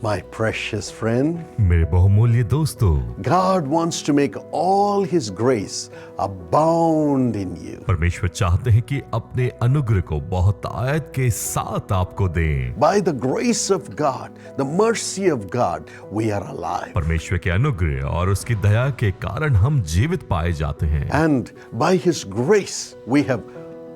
My precious friend, मेरे बहुमूल्य दोस्तों, God wants to make all His grace abound in you. परमेश्वर चाहते हैं कि अपने अनुग्रह को बहुतायत के साथ आपको दें। By the grace of God, the mercy of God, we are alive. परमेश्वर के अनुग्रह और उसकी दया के कारण हम जीवित पाए जाते हैं And by His grace, we have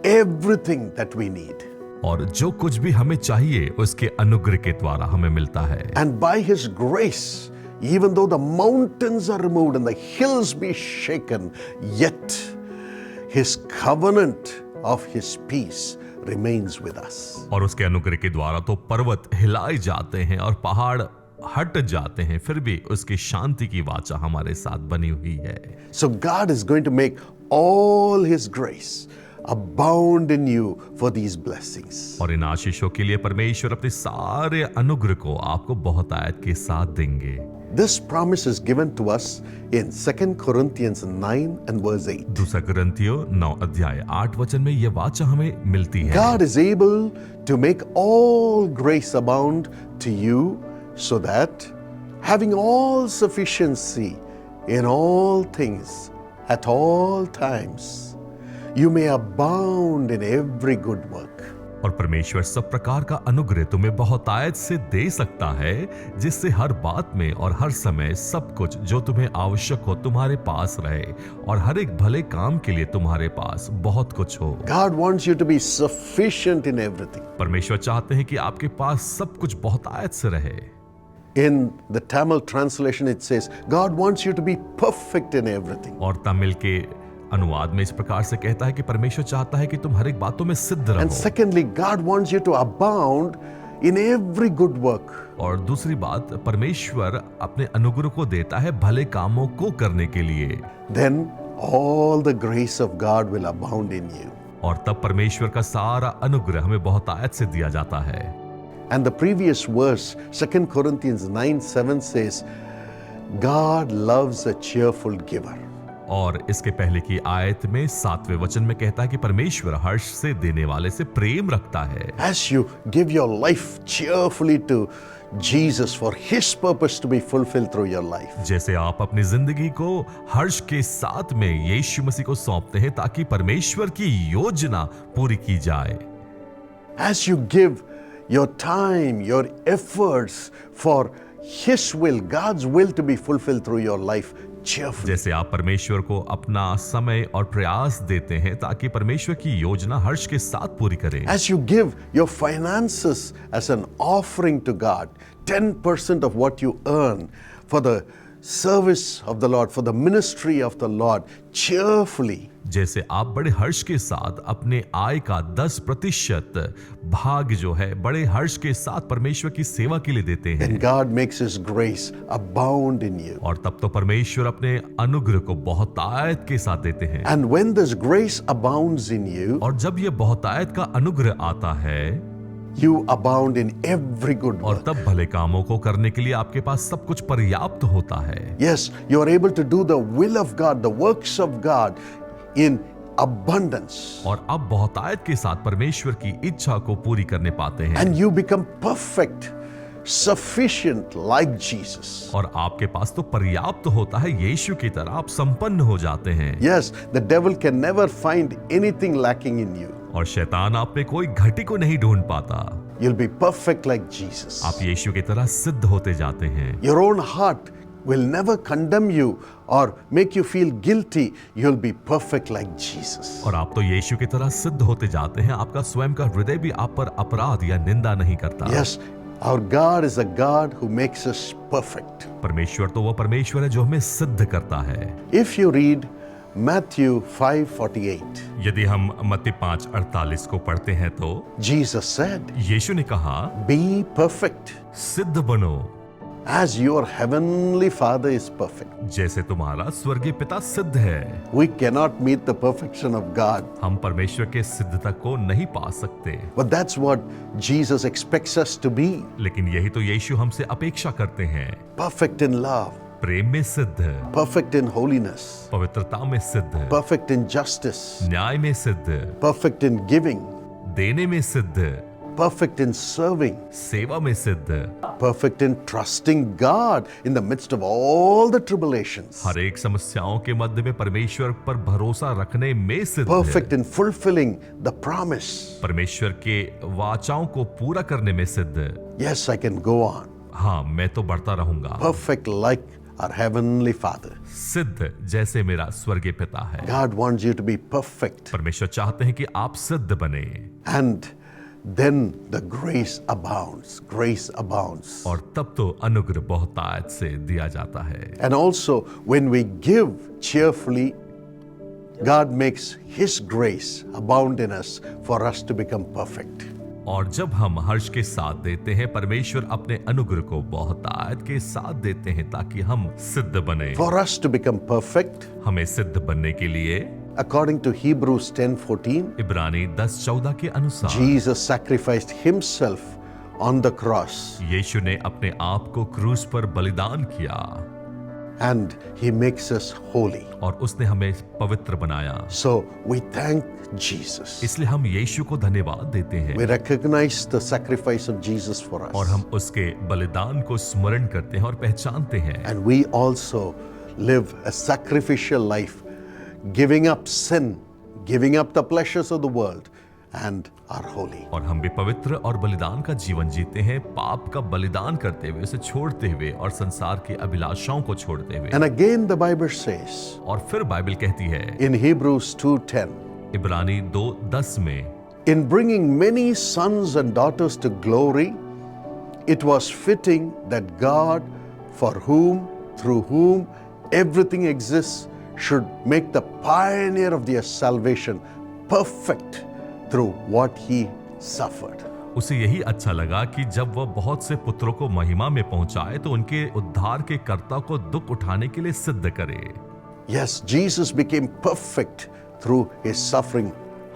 everything that we need. और जो कुछ भी हमें चाहिए उसके अनुग्रह के द्वारा हमें मिलता है। And by His grace, even though the mountains are removed and the hills be shaken, yet His covenant of His peace remains with us. और उसके अनुग्रह के द्वारा तो पर्वत हिलाए जाते हैं और पहाड़ हट जाते हैं, फिर भी उसकी शांति की वाचा हमारे साथ बनी हुई है। So God is going to make all His grace abound in you for these blessings. और इन आशीषों के लिए परमेश्वर अपने सारे अनुग्रह को आपको बहुतायत के साथ देंगे। This promise is given to us in 2 Corinthians 9 and verse 8. दूसरा कुरिन्थियों 9 अध्याय 8 वचन में यह वाचा हमें मिलती है। God is able to make all grace abound to you so that having all sufficiency in all things at all times you may abound in every good work. और परमेश्वर सब प्रकार का अनुग्रह तुम्हें बहुतायत से दे सकता है, जिससे हर बात में और हर समय सब कुछ जो तुम्हें आवश्यक हो तुम्हारे पास रहे और हर एक भले काम के लिए तुम्हारे पास बहुत कुछ हो। God wants you to be sufficient in everything. परमेश्वर चाहते हैं कि आपके पास सब कुछ बहुतायत से रहे। In the Tamil translation it says, God wants you to be perfect in everything. और तमिल के अनुवाद में इस प्रकार से कहता है कि परमेश्वर चाहता है कि तुम हर एक बातों में सिद्ध And रहो। secondly, God wants you to abound in every good work. और दूसरी बात, परमेश्वर अपने अनुग्रह को देता है भले कामों को करने के लिए। Then all the grace of God will abound in you. और तब परमेश्वर का सारा अनुग्रह हमें बहुतायत से दिया जाता है। And the previous verse, 2 Corinthians 9:7 says, God loves a cheerful giver. और इसके पहले की आयत में 7वें वचन में कहता है कि परमेश्वर हर्ष से देने वाले से प्रेम रखता है। As you give your life cheerfully to Jesus for His purpose to be fulfilled through your life. जैसे आप अपनी जिंदगी को हर्ष के साथ में यीशु मसीह को सौंपते हैं ताकि परमेश्वर की योजना पूरी की जाए। As you give your time, your efforts for His will, God's will to be fulfilled through your life cheerfully. जैसे आप परमेश्वर को अपना समय और प्रयास देते हैं ताकि परमेश्वर की योजना हर्ष के साथ पूरी करें। As you give your finances as an offering to God, 10% of what you earn for the service of the Lord, for the ministry of the Lord, cheerfully. जैसे आप बड़े हर्ष के साथ अपने आय का 10% भाग जो है बड़े हर्ष के साथ परमेश्वर की सेवा के लिए देते हैं, Then God makes His grace abound in you. और तब तो परमेश्वर अपने अनुग्रह को बहुतायत के साथ देते हैं। And when this grace abounds in you, और जब ये बहुतायत का अनुग्रह आता है, you abound in every good और work. तब भले कामों को करने के लिए आपके पास सब कुछ पर्याप्त होता है। Yes, you are able to do the will of God, the works of God in abundance. और अब बहुतायत के साथ परमेश्वर की इच्छा को पूरी करने पाते हैं। And you become perfect, sufficient like Jesus. और आपके पास तो पर्याप्त होता है, यीशु की तरह आप संपन्न हो जाते हैं। Yes, the devil can never find anything lacking in you. और शैतान आप में कोई घटी को नहीं ढूंढ पाता। You'll be perfect like Jesus. आप यीशु की तरह सिद्ध होते जाते हैं। Your own heart will never condemn you or make you feel guilty. You'll be perfect like Jesus. और आप तो यीशु की तरह सिद्ध होते जाते हैं, आपका स्वयं का हृदय भी आप पर अपराध या निंदा नहीं करता। Yes, our God is a God who makes us perfect. परमेश्वर तो वो परमेश्वर है जो हमें सिद्ध करता है। If you read Matthew 5:48, यदि हम मत्ती 5:48 को पढ़ते हैं तो Jesus said, यीशु ने कहा, be perfect सिद्ध बनो as your heavenly Father is perfect. जैसे तुम्हारा स्वर्गीय पिता सिद्ध है। We cannot meet the perfection of God, हम परमेश्वर के सिद्धता को नहीं पा सकते, but that's what Jesus expects us to be. लेकिन यही तो यीशु हमसे अपेक्षा करते हैं। Perfect in love, प्रेम में सिद्ध, perfect in holiness, पवित्रता में सिद्ध, perfect in justice, न्याय में सिद्ध, perfect in giving, देने में सिद्ध, perfect in serving, सेवा में सिद्ध, perfect in trusting God in the midst of all the tribulations, हर एक समस्याओं के मध्य में परमेश्वर पर भरोसा रखने में सिद्ध, perfect in fulfilling the promise. परमेश्वर के वाचाओं को पूरा करने में सिद्ध। Yes, I can go on. हाँ, मैं तो बढ़ता रहूंगा। Perfect like our Heavenly Father. सिद्ध जैसे मेरा स्वर्गीय पिता है। God wants you to be perfect. परमेश्वर चाहते हैं कि आप सिद्ध बने, And then the grace abounds. Grace abounds. और तब तो अनुग्रह बहुतायत से दिया जाता है। And also, when we give cheerfully, God makes His grace abound in us for us to become perfect. और जब हम हर्ष के साथ देते हैं, परमेश्वर अपने अनुग्रह को बहुतायत के साथ देते हैं ताकि हम सिद्ध बने। For us to become perfect, हमें सिद्ध बनने के लिए according to Hebrews 10:14, इब्रानी 10:14 के अनुसार Jesus sacrificed Himself on the cross यीशु ने अपने आप को क्रूस पर बलिदान किया and He makes us holy. और उसने हमें पवित्र बनाया। So we thank Jesus. इसलिए हम यीशु को धन्यवाद देते हैं We recognize the sacrifice of Jesus for और us. हम उसके बलिदान को स्मरण करते हैं और पहचानते हैं। And we also live a sacrificial life, giving up sin, giving up the pleasures of the world, and are holy. और हम भी पवित्र और बलिदान का जीवन जीते हैं, पाप का बलिदान करते हुए, उसे छोड़ते हुए और संसार की अभिलाषाओं को छोड़ते हुए। And again the Bible says और फिर बाइबल कहती है in Hebrews 2:10, इब्रानी 2:10 में, in bringing many sons and daughters to glory, it was fitting that God, for whom, through whom everything exists, should make the pioneer of their salvation perfect through what He suffered. उसे यही अच्छा लगा कि जब वह बहुत से पुत्रों को महिमा में पहुंचाए तो उनके उद्धार के कर्ता को दुख उठाने के लिए सिद्ध करे। Yes, Jesus became perfect through His suffering.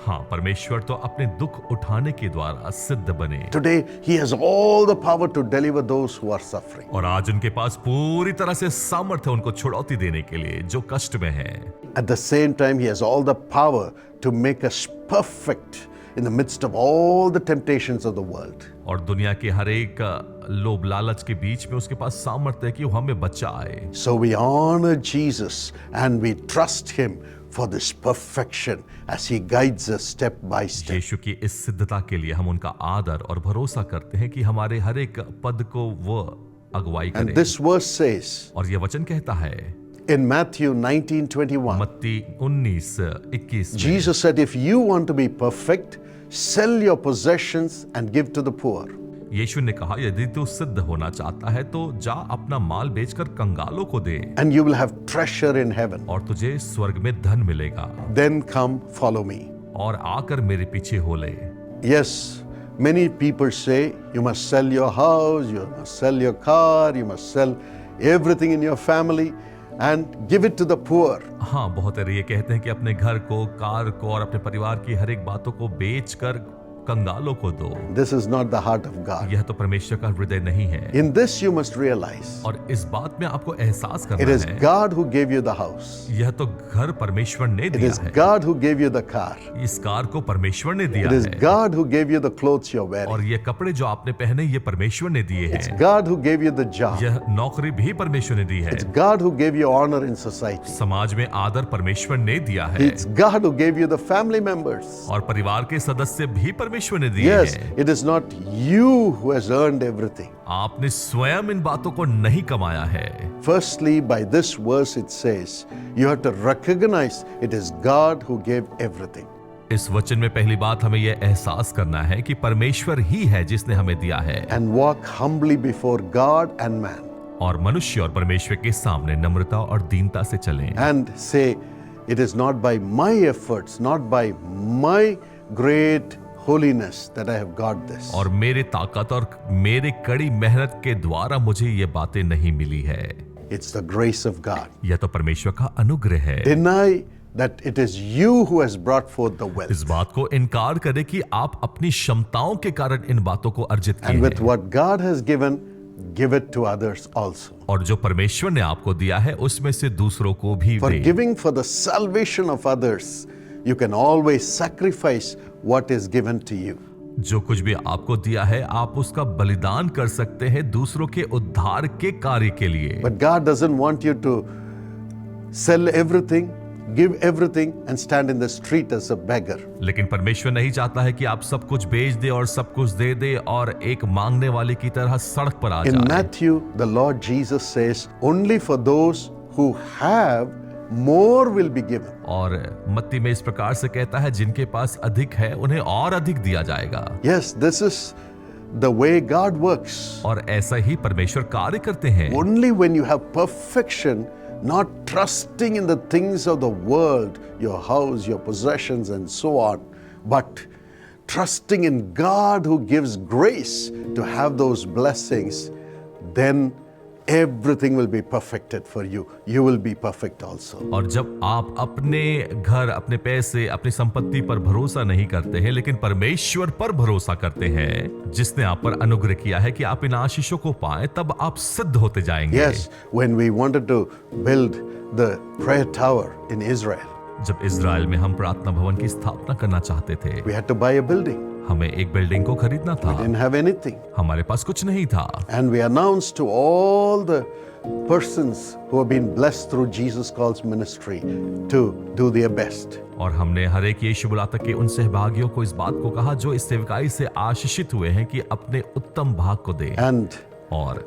हाँ, परमेश्वर तो अपने दुख उठाने के द्वारा सिद्ध बने। Today, He has all the power to deliver those who are suffering. और आज उनके पास पूरी तरह से सामर्थ्य उनको छुड़ौती देने के लिए जो कष्ट में है। At the same time, He has all the power to make us perfect in the midst of all the temptations of the world. और दुनिया के हर एक लोभ लालच के बीच में उसके पास सामर्थ्य है कि वो हमें बचाए। So we honor Jesus and we trust Him for this perfection as He guides us step by step. यीशु की इस सिद्धता के लिए हम उनका आदर और भरोसा करते हैं कि हमारे हर एक पद को वो अगुवाई And करें। this verse says और यह वचन कहता है in Matthew 19:21, मत्ती 19:21 में, Jesus said, if you want to be perfect, sell your possessions and give to the poor. यीशु ने कहा, यदि तू सिद्ध होना चाहता है तो जा अपना माल बेचकर कंगालों को दे And you will have treasure in heaven. और तुझे स्वर्ग में धन मिलेगा, Then come follow me. और आकर मेरे पीछे हो ले। Yes, many people say you must sell your house, you must sell your car, you must sell everything in your family and give it to the poor. हाँ, बहुत ये कहते हैं कि अपने घर को, कार को और अपने परिवार की हर एक बातों को बेचकर कंगालों को दो। This is not the heart of God. यह तो परमेश्वर का हृदय नहीं है। In this you must realize और इस बात में आपको एहसास it करना is है, God who gave you the house. यह तो घर परमेश्वर ने It दिया is है। God who gave you the car. इस कार को परमेश्वर ने दिया It is है। God who gave you the clothes you're और wearing. ये कपड़े जो आपने पहने ये परमेश्वर ने दिए It's हैं। God who gave you the job. यह नौकरी भी परमेश्वर ने दी है। It's God who gave you honor in society. समाज में आदर परमेश्वर ने दिया है It's God who gave you the family members. और परिवार के सदस्य भी परमेश्वर ने दिए Yes, हैं। it is not you who has earned everything. आपने स्वयं इन बातों को नहीं कमाया है। Firstly, by this verse it says, you have to recognize it is God who gave everything. इस वचन में पहली बात हमें यह एहसास करना है कि परमेश्वर ही है जिसने हमें दिया है And walk humbly before God and man. और मनुष्य और परमेश्वर के सामने नम्रता और दीनता से चलें And say, it is not by my efforts, not by my great holiness that I have got this. और मेरे ताकत और मेरे कड़ी मेहनत के द्वारा मुझे ये बातें नहीं मिली है। It's the grace of God. यह तो परमेश्वर का अनुग्रह है। Deny that it is you who has brought forth the wealth. इस बात को इनकार करें कि आप अपनी क्षमताओं के कारण इन बातों को अर्जित किए And with हैं what God has given, give it to others also. और जो परमेश्वर ने आपको दिया है उसमें से दूसरों को भी For दें। giving for the salvation of others, you can always sacrifice what is given to you. जो कुछ भी आपको दिया है आप उसका बलिदान कर सकते हैं दूसरों के उद्धार के कार्य के लिए। But God doesn't want you to sell everything, give everything and stand in the street as a beggar. लेकिन परमेश्वर नहीं चाहता है कि आप सब कुछ बेच दे और सब कुछ दे दे और एक मांगने वाले की तरह सड़क पर आ In जाए। Matthew, the Lord Jesus says, only for those who have, more will be given. और मत्ती में इस प्रकार से कहता है जिनके पास अधिक है उन्हें और अधिक दिया जाएगा। Yes, this is the way God works. और ऐसा ही परमेश्वर कार्य करते हैं। Only when you have perfection, not trusting in the things of the world, your house, your possessions, and so on, but trusting in God who gives grace to have those blessings, then everything will be perfected for you. You will be perfect also. और जब आप अपने घर, अपने पैसे, अपनी संपत्ति पर भरोसा नहीं करते हैं लेकिन परमेश्वर पर भरोसा करते हैं जिसने आप पर अनुग्रह किया है कि आप इन आशीषों को पाएं, तब आप सिद्ध होते जाएंगे। Yes, when we wanted to build the prayer tower in Israel, जब इज़राइल में हम प्रार्थना भवन की स्थापना करना चाहते थे, we had to buy a building. हमें एक बिल्डिंग को खरीदना था। Didn't have anything. हमारे पास कुछ नहीं था। And we announced to all the persons who have been blessed through Jesus Calls ministry to do their best. और हमने हर एक यीशु बुलाता के उन सहभागियों को इस बात को कहा जो इस सेवकाई से आशीषित हुए हैं कि अपने उत्तम भाग को दें। And और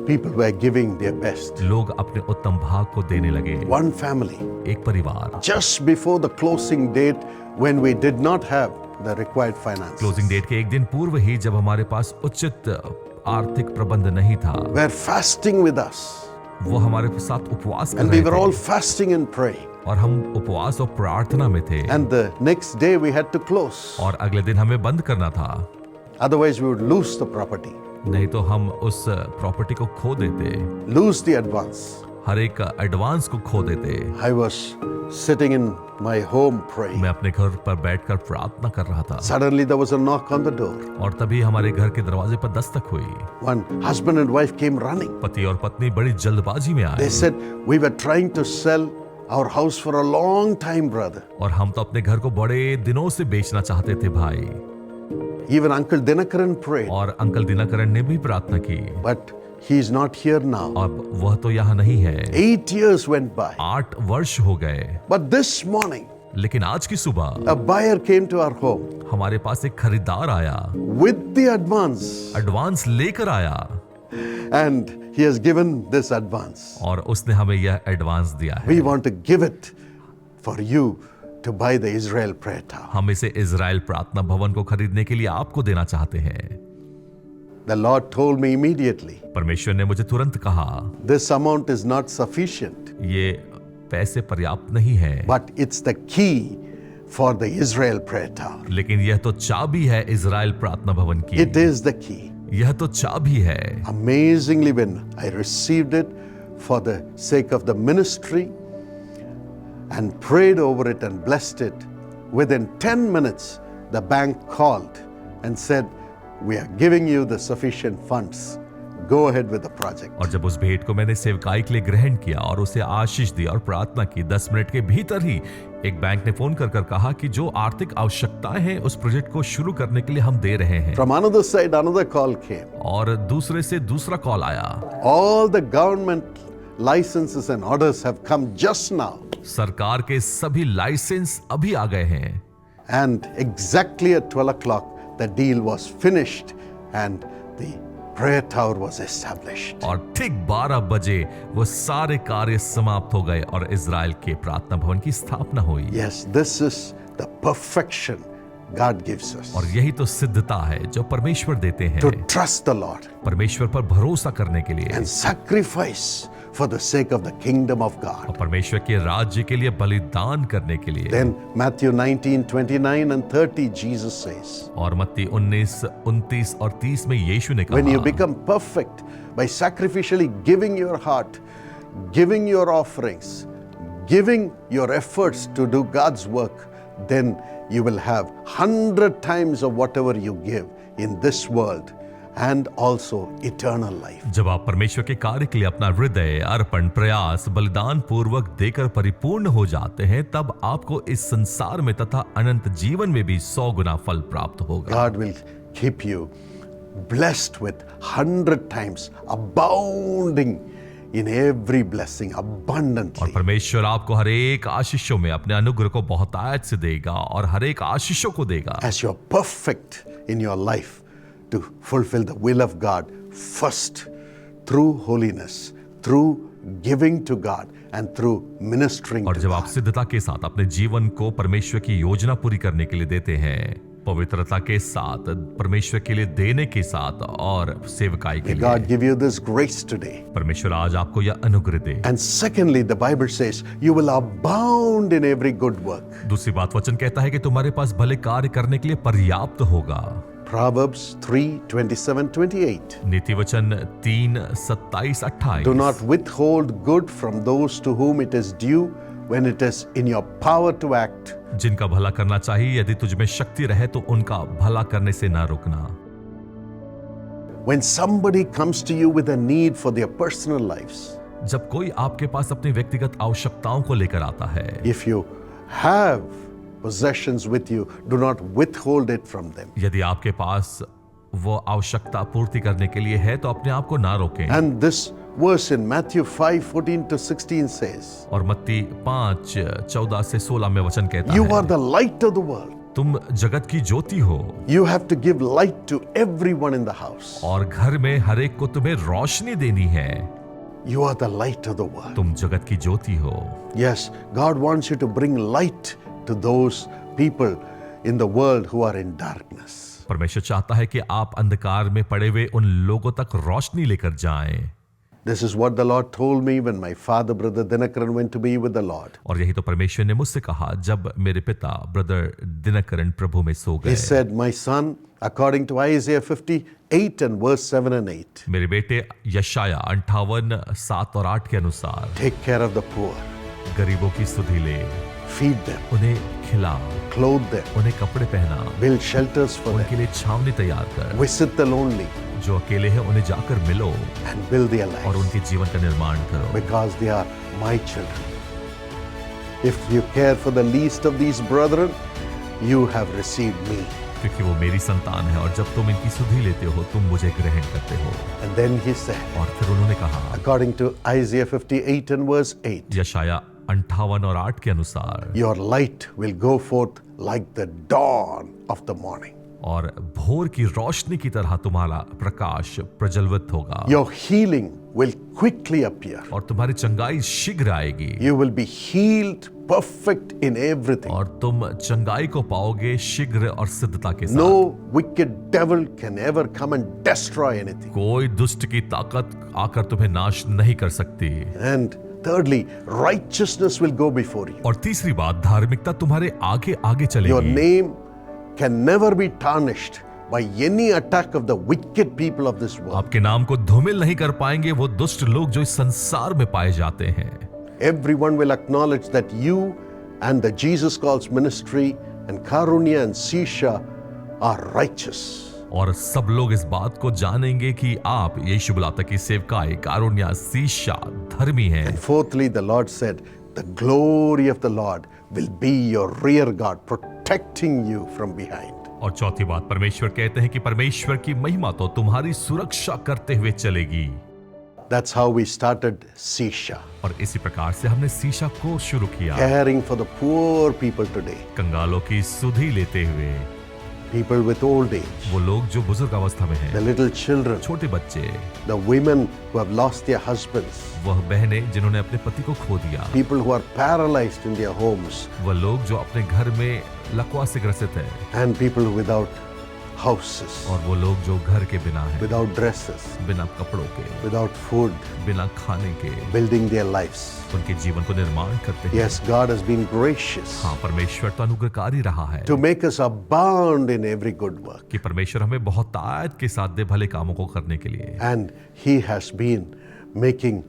people were giving their best. लोग अपने उत्तम भाग को देने लगे। One family, एक परिवार just before the closing date when we did not have the required finance, closing date के एक दिन पूर्व ही जब हमारे पास उचित आर्थिक प्रबंध नहीं था, were fasting with us. वो हमारे साथ उपवास कर And रहे we were all थे fasting and praying. और हम उपवास और प्रार्थना में थे। And the next day we had to close. और अगले दिन हमें बंद करना था, Otherwise we would lose the property, नहीं तो हम उस प्रॉपर्टी को खो देते, lose the advance. हर एक एडवांस को खो देते। I was sitting in my home praying. मैं अपने घर पर बैठकर प्रार्थना कर रहा था Suddenly there was a knock on the door. और तभी हमारे घर के दरवाजे पर दस्तक हुई। One husband and wife came running. पति और पत्नी बड़ी जल्दबाजी में They आए said, we were trying to sell our house for a long time, brother. और हम तो अपने घर को बड़े दिनों से बेचना चाहते थे भाई। Even Uncle Dinakaran prayed, और अंकल दिनकरण ने भी प्रार्थना की, but he is not here now. अब वह तो यहाँ नहीं है। 8 years went by. 8 वर्ष हो गए, But this morning, लेकिन आज की सुबह a buyer came to our home हमारे पास एक खरीदार आया, with the advance. एडवांस लेकर आया And he has given this advance. और उसने हमें यह एडवांस दिया है। We want to give it for you to buy the Israel prayer tower. हम इसे इज़राइल प्रार्थना भवन को खरीदने के लिए आपको देना चाहते हैं। The Lord told me immediately, परमेश्वर ने मुझे तुरंत कहा, this amount is not sufficient, ये पैसे पर्याप्त नहीं है, but it's the key for the Israel prayer tower. लेकिन यह तो चाबी है इज़राइल प्रार्थना भवन की। It is the key. यह तो चाबी है। Amazingly, when I received it for the sake of the ministry and prayed over it and blessed it, within 10 minutes, the bank called and said, we are giving you the sufficient funds. Go ahead with the project. और जब उस भेंट को मैंने सेवकाई के लिए ग्रहण किया और उसे आशीष दी और प्रार्थना की, 10 मिनट के भीतर ही एक बैंक ने फोन कर कहा कि जो आर्थिक आवश्यकताएं हैं उस प्रोजेक्ट को शुरू करने के लिए हम दे रहे हैं। From another side, another call came. और दूसरे से दूसरा कॉल आया। All the government licenses and orders have come just now. सरकार के सभी लाइसेंस अभी आ गए हैं। And exactly at 12 o'clock, the deal was finished and the prayer tower was established. और ठीक 12 बजे वो सारे कार्य समाप्त हो गए और इज़राइल के प्रार्थना भवन की स्थापना हुई। Yes, this is the perfection God gives us. और यही तो सिद्धता है जो परमेश्वर देते हैं, To trust the Lord परमेश्वर पर भरोसा करने के लिए and sacrifice for the sake of the kingdom of God. और परमेश्वर के राज्य के लिए बलिदान करने के लिए। Then Matthew 19:29 and 30, Jesus says, और मत्ती 19, 29 और 30 में यीशु ने when you कहा, become perfect by sacrificially giving your heart, giving your offerings, giving your efforts to do God's work, then you will have 100 times of whatever you give in this world, and also eternal life. जब आप परमेश्वर के कार्य के लिए अपना हृदय, अर्पण, प्रयास, बलिदान पूर्वक देकर परिपूर्ण हो जाते हैं, तब आपको इस संसार में तथा अनंत जीवन में भी 100 गुना फल प्राप्त होगा। God will keep you blessed with 100 times, abounding in every blessing, और abundantly. परमेश्वर आपको हर एक आशीषों में अपने अनुग्रह को बहुतायत से देगा और हर एक आशीषों को देगा। As you're perfect in your life to fulfill the will of God, first through holiness, through giving to God, and through ministering और to जब आप God. सिद्धता के साथ अपने जीवन को परमेश्वर की योजना पूरी करने के लिए देते हैं, पवित्रता के साथ, परमेश्वर के लिए देने के साथ और सेवकाई के May God लिए, give you this grace today. परमेश्वर आज आपको यह अनुग्रह दे। And secondly, the Bible says, you will abound in every good work. दूसरी बात वचन कहता है कि तुम्हारे पास भले कार्य करने के लिए पर्याप्त होगा। Proverbs 3:27-28. नीति वचन 3:27-28। Do not withhold good from those to whom it is due when it is in your power to act. जिनका भला करना चाहिए, यदि तुझ में शक्ति रहे तो उनका भला करने से ना रुकना। When somebody comes to you with a need for their personal lives, जब कोई आपके पास अपनी व्यक्तिगत आवश्यकताओं को लेकर आता है, if you have possessions with you, do not withhold it from them. यदि आपके पास वो आवश्यकता पूर्ति करने के लिए है तो अपने आप को ना रोकें। And this verse in Matthew 5:14-16 says, और मत्ती 5:14-16 में वचन कहता you है, are the light of the world. तुम जगत की ज्योति हो You have to give light to everyone in the house. और घर में हर एक को तुम्हें रोशनी देनी है। You are the light of the world. तुम जगत की ज्योति हो। Yes, God wants you to bring light to those people in the world who are in darkness. परमेश्वर चाहता है कि आप अंधकार में पड़े हुए उन लोगों तक रोशनी लेकर जाएं। This is what the Lord told me when my father, Brother Dinakaran, went to be with the Lord. और यही तो परमेश्वर ने मुझसे कहा जब मेरे पिता ब्रदर दिनकरण प्रभु में सो He गए। said, my son, according to Isaiah 58 and verse 7 and 8, मेरे बेटे यशाया 58:7 और 8 के अनुसार take care of the poor, गरीबों की सुधि ले, feed them, उन्हें खिला, clothe them, उन्हें कपड़े पहना, build shelters for उनके them, लिए छावनी तैयार कर, visit the lonely, जो अकेले हैं उन्हें जाकर मिलो and build their और lives, उनके जीवन का निर्माण करो। because they are my children. If you care for the least of these brethren, you have received me. क्योंकि वो मेरी संतान है और जब तुम इनकी सुधि लेते हो तुम मुझे ग्रहण करते हो। And then he said, और फिर उन्होंने कहा according to Isaiah 58 and verse 8, यशाया 58 और 8 के अनुसार, your light will go forth like the dawn of the morning. और भोर की रोशनी की तरह तुम्हारा प्रकाश प्रज्वलित होगा Your healing will quickly appear. और तुम्हारी चंगाई शीघ्र आएगी You will be healed perfect in everything. और तुम चंगाई को पाओगे शीघ्र और सिद्धता के साथ। No wicked devil can ever come and destroy anything. कोई दुष्ट की ताकत आकर तुम्हें नाश नहीं कर सकती। And thirdly, righteousness will go before you. और तीसरी बात, धार्मिकता तुम्हारे आगे आगे Your चलेगी। name can never be tarnished by any attack of the wicked people of this world. आपके नाम को धूमिल नहीं कर पाएंगे वो दुष्ट लोग जो इस संसार में पाए जाते हैं। Everyone will acknowledge that you and the Jesus Calls ministry and Karunya and Sisha are righteous. और सब लोग इस बात को जानेंगे कि आप यीशु बुलाता की सेवकाई, कारुण्या, सीशा धर्मी हैं। And fourthly, the Lord said, the glory of the Lord will be your rear guard, protecting you from behind. और चौथी बात, परमेश्वर कहते हैं कि परमेश्वर की महिमा तो तुम्हारी सुरक्षा करते हुए चलेगी। That's how we started Sisha, और इसी प्रकार से हमने सीशा को शुरू किया, caring for the poor people today, कंगालों की सुधि लेते हुए, people with old age, वो लोग जो बुजुर्ग अवस्था में the हैं, little children, छोटे बच्चे, the women who have lost their husbands, वह बहनें जिन्होंने अपने पति को खो दिया, people who are paralyzed in their homes, वह लोग जो अपने घर में लकवा से ग्रसित हैं, and people without houses, और वो लोग जो घर के बिना हैं, without dresses, बिना कपड़ों के, without food, बिना खाने के, building their lives. उनके जीवन को निर्माण करते हैं। Yes, God has been gracious हाँ, परमेश्वर तो अनुग्रहकारी रहा है to make us abound in every good work. कि परमेश्वर हमें बहुत ताकत के साथ दे भले कामों को करने के लिए, And He has been making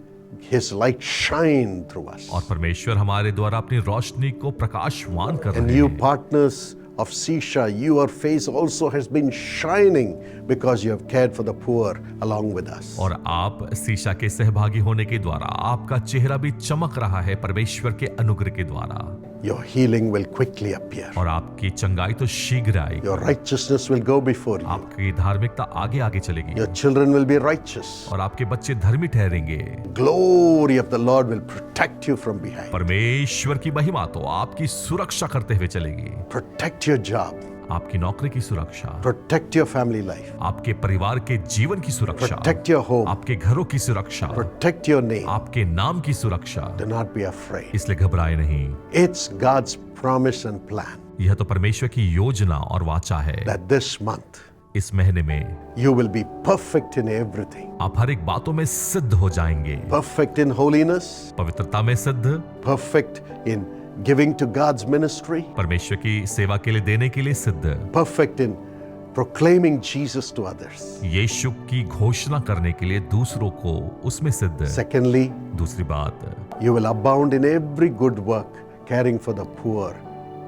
His light shine through us. और परमेश्वर हमारे द्वारा अपनी रोशनी को प्रकाशवान कर And रहे you हैं। partners of Sisha, your face also has been shining because you have cared for the poor along with us. और आप सीशा के सहभागी होने के द्वारा आपका चेहरा भी चमक रहा है परमेश्वर के अनुग्रह के द्वारा। Your healing will quickly appear. और आपकी चंगाई तो शीघ्र आएगी। Your righteousness will go before you. आपकी धार्मिकता आगे आगे चलेगी। Your children will be righteous. और आपके बच्चे धर्मी ठहरेंगे। Glory of the Lord will protect you from behind. परमेश्वर की महिमा तो आपकी सुरक्षा करते हुए चलेगी। Protect your job. आपकी नौकरी की सुरक्षा, Protect your family life. आपके परिवार के जीवन की सुरक्षा, Protect your home. आपके घरों की सुरक्षा, Protect your name. आपके नाम की सुरक्षा। Do not be afraid. इसलिए घबराए नहीं। It's God's promise and plan यह तो परमेश्वर की योजना और वाचा है। that this month इस महीने में you will be perfect in everything. आप हर एक बातों में सिद्ध हो जाएंगे। Perfect in holiness. पवित्रता में सिद्ध, Perfect in giving to God's ministry. परमेश्वर की सेवा के लिए देने के लिए सिद्ध, Perfect in proclaiming Jesus to others. यीशु की घोषणा करने के लिए दूसरों को उसमें सिद्ध। Secondly, दूसरी बात, you will abound in every good work, caring for the poor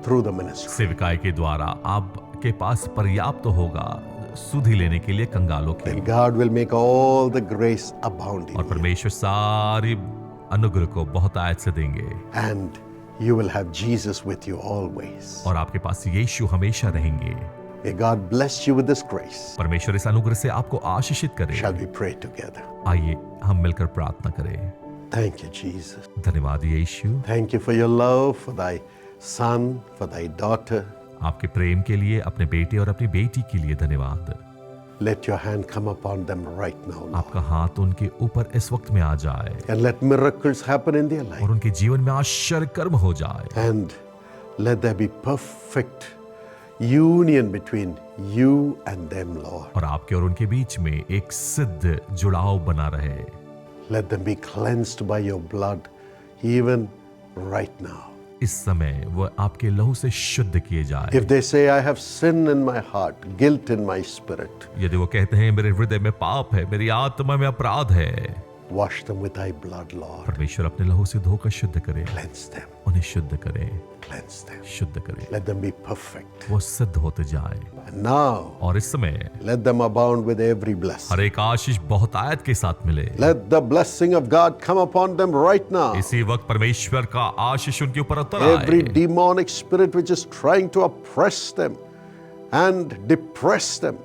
through the ministry. सेविकाई के द्वारा आपके पास पर्याप्त होगा सुधि लेने के लिए कंगालों की, Then God will make all the grace abound in और you. परमेश्वर सारी अनुग्रह को बहुत आयत से देंगे, And you will have Jesus with you always. और आपके पास यीशु हमेशा रहेंगे। May God bless you with this grace. परमेश्वर इस अनुग्रह से आपको आशीषित करे। Shall we pray together? आइए हम मिलकर प्रार्थना करें। Thank you, Jesus. धन्यवाद यीशु, Thank you for your love, for thy son, for thy daughter. आपके प्रेम के लिए, अपने बेटे और अपनी बेटी के लिए धन्यवाद। Let your hand come upon them right now, Lord. आपका हाथ उनके ऊपर इस वक्त में आ जाए And let miracles happen in their life. और उनके जीवन में आश्चर्य कर्म हो जाए, And let there be perfect union between you and them, Lord. और आपके और उनके बीच में एक सिद्ध जुड़ाव बना रहे। Let them be cleansed by your blood even right now. इस समय वह आपके लहू से शुद्ध किए जाए। If they say, I have sin in my heart, guilt in my spirit, यदि वो कहते हैं मेरे हृदय में पाप है, मेरी आत्मा में अपराध है, wash them with thy blood, Lord. परमेश्वर अपने लहू से धोकर शुद्ध करे, Cleanse them, उन्हें शुद्ध करे, cleanse them. शुद्ध करे, Let them be perfect. वो सिद्ध होते जाए। And now, और इस समय let them abound with every blessing. हर एक आशीष बहुत आयत के साथ मिले। Let the blessing of God come upon them right now. इसी वक्त परमेश्वर का आशीष उनके ऊपर उतर Every आए। demonic spirit which is trying to oppress them and depress them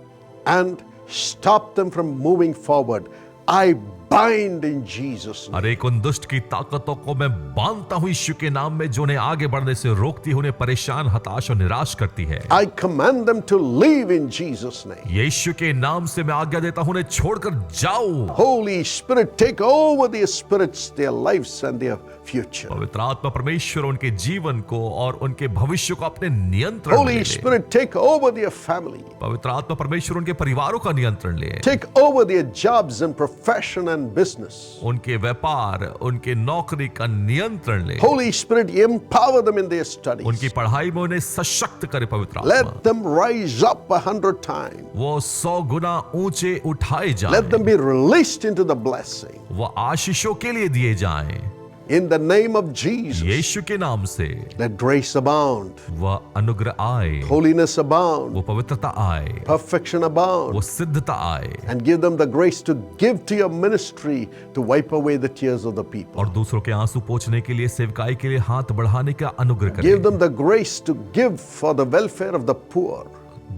and stop them from moving forward, I bind in Jesus' name. हर एक उन दुष्ट की ताकतों को मैं बांधता हूं यीशु के नाम में, जो उन्हें आगे बढ़ने से रोकती है, उन्हें परेशान, हताश और निराश करती है। I command them to leave in Jesus' name. यीशु के नाम से मैं आज्ञा देता हूं, उन्हें छोड़कर जाओ। Holy Spirit, take over their spirits, their lives and their future. पवित्र आत्मा परमेश्वर उनके जीवन को और उनके भविष्य को अपने नियंत्रण में Holy ले। Spirit, take over their family. पवित्र आत्मा परमेश्वर उनके परिवारों का नियंत्रण ले, Take over their jobs and profession and business. उनके व्यापार, उनके नौकरी का नियंत्रण ले। Holy Spirit, empower them in their studies. उनकी पढ़ाई में उन्हें सशक्त करे पवित्र आत्मा। Let them rise up 100 times. वो 100 गुना ऊंचे उठाए Let जाएं, them be released into the blessing. वो आशीषों के लिए दिए जाएं। In the name of Jesus, यीशु के नाम से let grace abound, वह अनुग्रह आए, holiness abound, वो पवित्रता आए, perfection abound, वो सिद्धता आए, and give them the grace to give to your ministry to wipe away the tears of the people. और दूसरों के आंसू पोंछने के लिए, सेवकाई के लिए हाथ बढ़ाने का अनुग्रह Give करें। them the grace to give for the welfare of the poor.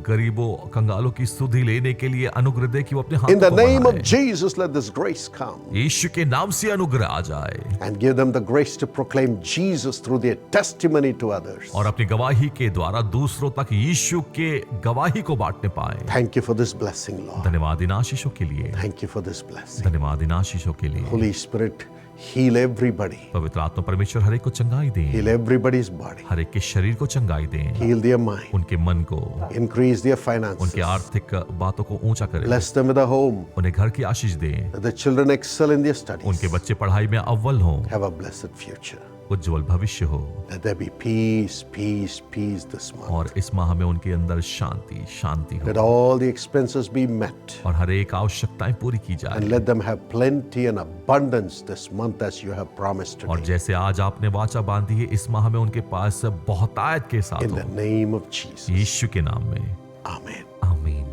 गरीबों, कंगालों की सुधि लेने के लिए अनुग्रह दे कि वो अपने In the हाथों को name of बढ़ाएं। Jesus, let this grace come. यीशु के नाम से अनुग्रह आ जाए And give them the grace to proclaim Jesus through their testimony to others. और अपनी गवाही के द्वारा दूसरों तक यीशु के गवाही को बांटने पाए। Thank you for this blessing, Lord. धन्यवाद इन आशीषों के लिए, Thank you for this blessing. धन्यवाद इन आशीषों के लिए। Holy Spirit, heal everybody. पवित्र आत्मा परमेश्वर हर एक को चंगाई दें, Heal everybody's body. हर एक के शरीर को चंगाई दें, Heal their mind. उनके मन को, Increase their उनके finances. आर्थिक बातों को ऊंचा करें, Bless them with a home. उन्हें घर की आशीष दें, Let the children excel in their studies. उनके बच्चे पढ़ाई में अव्वल हों, Have a blessed future. उज्जवल भविष्य हो। Let there be peace, peace, peace this month. और इस माह में उनके अंदर शांति शांति Let हो all the expenses be met. और हर एक आवश्यकताएं पूरी की जाए। And let them have plenty and abundance this month as you have promised और today. जैसे आज आपने वाचा बांधी है, इस माह में उनके पास बहुतायत के साथ In the हो, name of Jesus. यीशु के नाम में Amen. आमीन।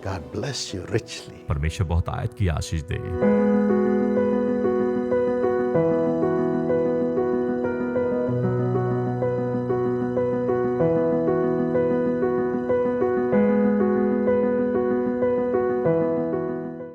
God bless you richly. परमेश्वर बहुतायत की आशीष दे।